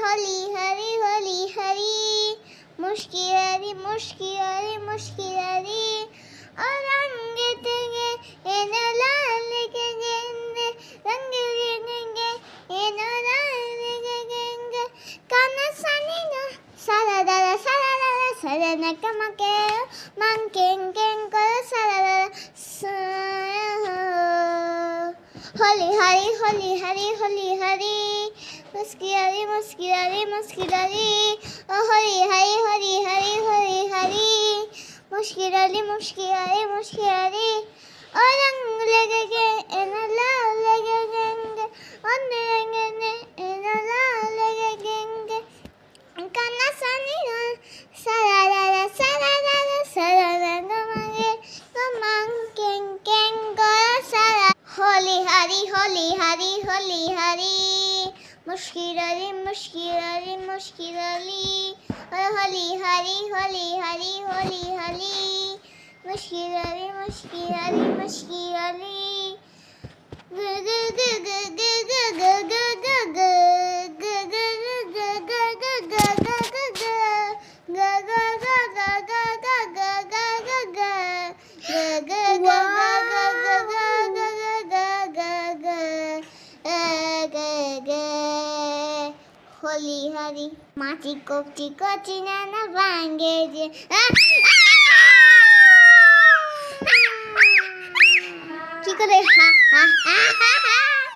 होली हरी होली हरी मुश्किल हरी और रंग तेरे इन लाल के गेंदे रंग लेंगे इन लाल के गेंदे काना सनी ना सारा न कमके मंकें कें कर सारा होली हरी होली हरी मुस्किरारी ओ होली हरी हरी मुश्किरारी ओ रंग लगेंगे इन लाल लगेंगे लगेंगे इन लाल लगेंगे काना सनी ना सारा गमांगे गमांग कें होली हरी मुश्किरारी और होली हरी मुश्किरारी ग ग ग ग ग ग ग ग ग ग होली हरी माची कोपची कोची ना भांगे जे কি করে হা হা হা